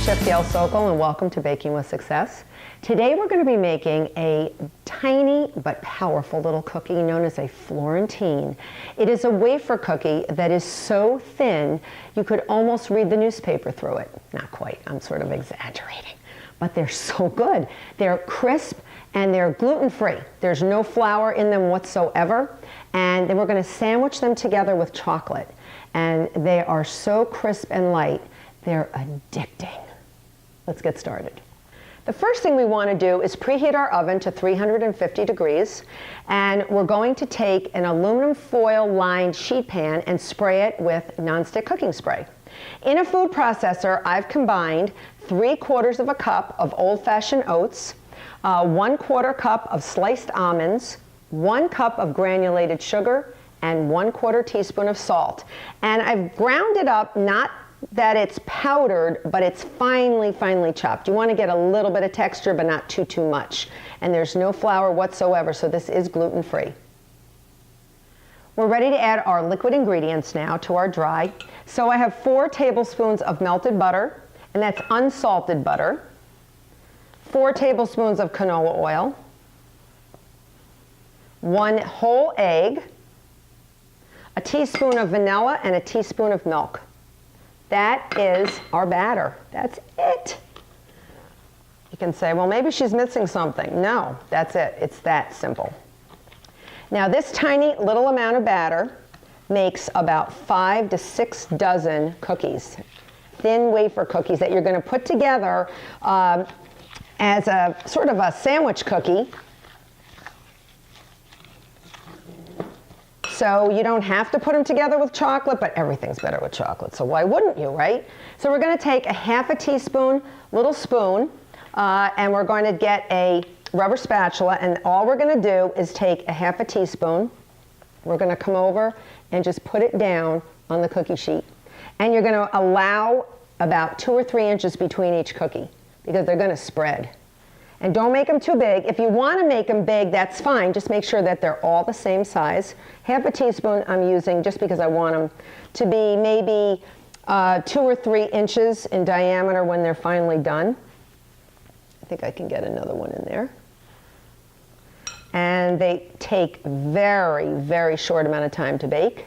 Chef Gail Sokol, and welcome to Baking with Success. Today we're going to be making a tiny but powerful little cookie known as a Florentine. It is a wafer cookie that is so thin you could almost read the newspaper through it. Not quite, I'm sort of exaggerating, but they're so good. They're crisp and they're gluten-free. There's no flour in them whatsoever, and then we're going to sandwich them together with chocolate. And they are so crisp and light, they're addicting. Let's get started. The first thing we want to do is preheat our oven to 350 degrees, and we're going to take an aluminum foil lined sheet pan and spray it with nonstick cooking spray. In a food processor, I've combined 3/4 of a cup of old-fashioned oats, 1/4 cup of sliced almonds, 1 cup of granulated sugar, and 1/4 teaspoon of salt. And I've ground it up, not that it's powdered, but it's finely chopped. You want to get a little bit of texture, but not too much. And there's no flour whatsoever, so this is gluten-free. We're ready to add our liquid ingredients now to our dry. So I have 4 tablespoons of melted butter, and that's unsalted butter, 4 tablespoons of canola oil, 1 whole egg, a teaspoon of vanilla, and a teaspoon of milk. That is our batter. That's it. You can say, well, maybe she's missing something. No, that's it. It's that simple. Now, this tiny little amount of batter makes about 5 to 6 dozen cookies, thin wafer cookies that you're going to put together as a sort of a sandwich cookie. So you don't have to put them together with chocolate, but everything's better with chocolate, so why wouldn't you, right? So we're going to take a 1/2 teaspoon, little spoon, and we're going to get a rubber spatula, and all we're going to do is take a 1/2 teaspoon. We're going to come over and just put it down on the cookie sheet. And you're going to allow about 2 or 3 inches between each cookie, because they're going to spread. And don't make them too big. If you want to make them big, that's fine. Just make sure that they're all the same size. 1/2 teaspoon I'm using just because I want them to be maybe 2 or 3 inches in diameter when they're finally done. I think I can get another one in there. And they take very short amount of time to bake,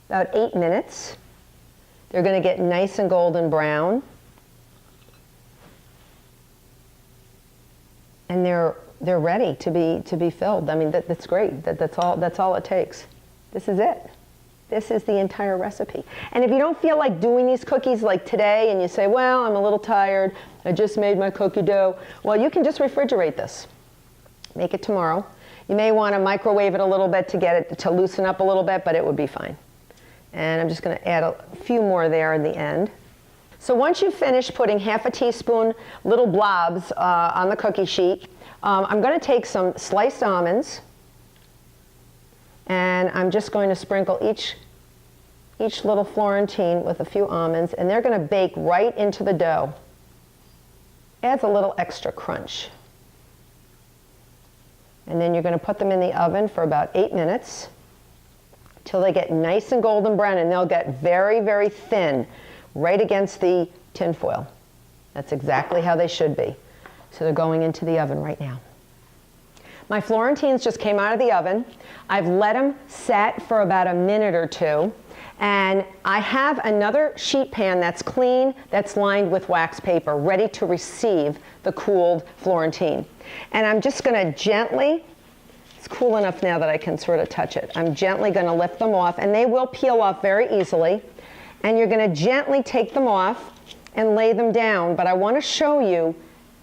about 8 minutes. They're going to get nice and golden brown. And they're ready to be filled. I mean, that's great. That's all it takes. This is it. This is the entire recipe. And if you don't feel like doing these cookies like today, and you say, well, I'm a little tired, I just made my cookie dough, well, you can just refrigerate this. Make it tomorrow. You may want to microwave it a little bit to get it to loosen up a little bit, but it would be fine. And I'm just going to add a few more there in the end. So once you finish putting 1/2 teaspoon little blobs on the cookie sheet, I'm going to take some sliced almonds, and I'm just going to sprinkle each little Florentine with a few almonds, and they're going to bake right into the dough. Adds a little extra crunch. And then you're going to put them in the oven for about 8 minutes till they get nice and golden brown, and they'll get very thin right against the tin foil. That's exactly how they should be. So they're going into the oven right now. My Florentines just came out of the oven. I've let them set for about a minute or 2. And I have another sheet pan that's clean, that's lined with wax paper, ready to receive the cooled Florentine. And I'm just going to gently, it's cool enough now that I can sort of touch it. I'm gently going to lift them off, and they will peel off very easily. And you're going to gently take them off and lay them down. But I want to show you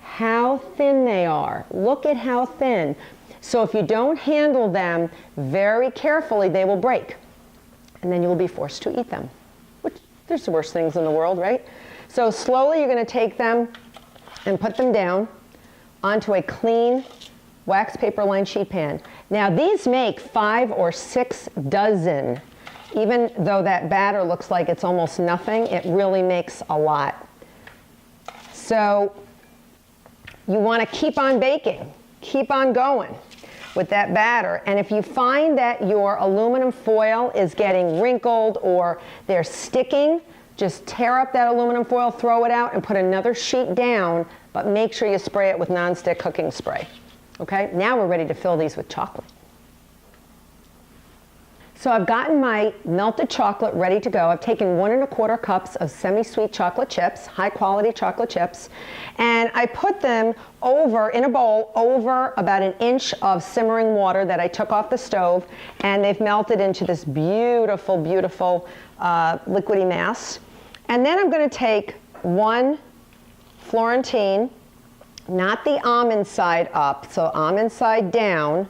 how thin they are. Look at how thin. So if you don't handle them very carefully, they will break. And then you will be forced to eat them. Which, there's the worst things in the world, right? So slowly you're going to take them and put them down onto a clean wax paper lined sheet pan. Now these make 5 or 6 dozen. Even though that batter looks like it's almost nothing, it really makes a lot. So you want to keep on baking, keep on going with that batter. And if you find that your aluminum foil is getting wrinkled or they're sticking, Just tear up that aluminum foil, throw it out, and put another sheet down, but make sure you spray it with nonstick cooking spray. Okay, now we're ready to fill these with chocolate. So I've gotten my melted chocolate ready to go. I've taken 1 1/4 cups of semi-sweet chocolate chips, high quality chocolate chips, and I put them over, in a bowl, over about 1 inch of simmering water that I took off the stove, and they've melted into this beautiful, beautiful liquidy mass. And then I'm going to take 1 Florentine, not the almond side up, so almond side down,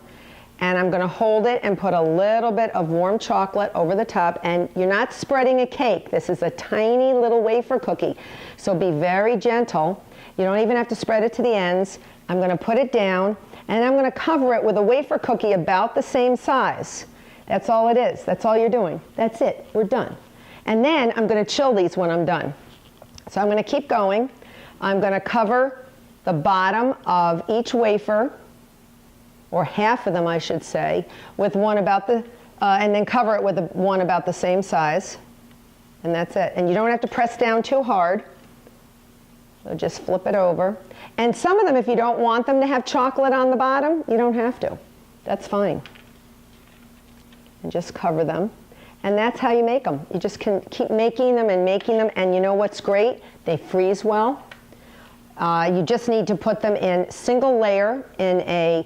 and I'm going to hold it and put a little bit of warm chocolate over the top. And you're not spreading a cake. This is a tiny little wafer cookie, so be very gentle. You don't even have to spread it to the ends. I'm going to put it down, and I'm going to cover it with a wafer cookie about the same size. That's all it is. That's all you're doing. That's it. We're done. And then I'm going to chill these when I'm done. So I'm going to keep going. I'm going to cover the bottom of each wafer, or half of them I should say, with one about the, and then cover it with one about the same size. And that's it. And you don't have to press down too hard. So just flip it over. And some of them, if you don't want them to have chocolate on the bottom, you don't have to. That's fine. And just cover them. And that's how you make them. You just can keep making them, and you know what's great? They freeze well. You just need to put them in single layer in a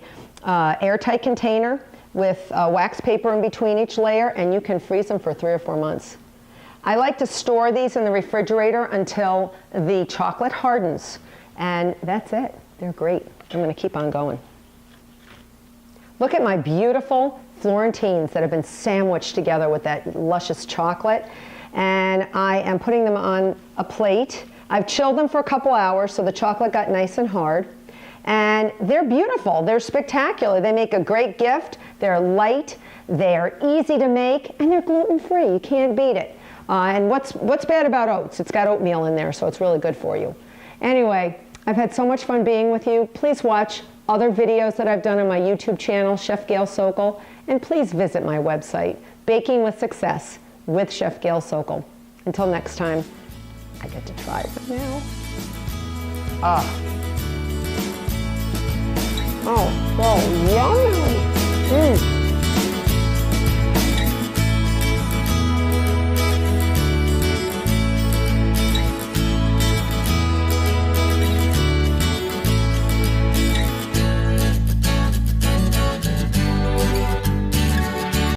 airtight container with wax paper in between each layer, and you can freeze them for 3 or 4 months. I like to store these in the refrigerator until the chocolate hardens, and that's it. They're great. I'm going to keep on going. Look at my beautiful Florentines that have been sandwiched together with that luscious chocolate, and I am putting them on a plate. I've chilled them for a couple hours so the chocolate got nice and hard. And they're beautiful, they're spectacular. They make a great gift, they're light, they're easy to make, and they're gluten-free. You can't beat it. And what's bad about oats? It's got oatmeal in there, so it's really good for you. Anyway, I've had so much fun being with you. Please watch other videos that I've done on my YouTube channel, Chef Gail Sokol, and please visit my website, Baking with Success with Chef Gail Sokol. Until next time, I get to try them now. Oh, so yummy!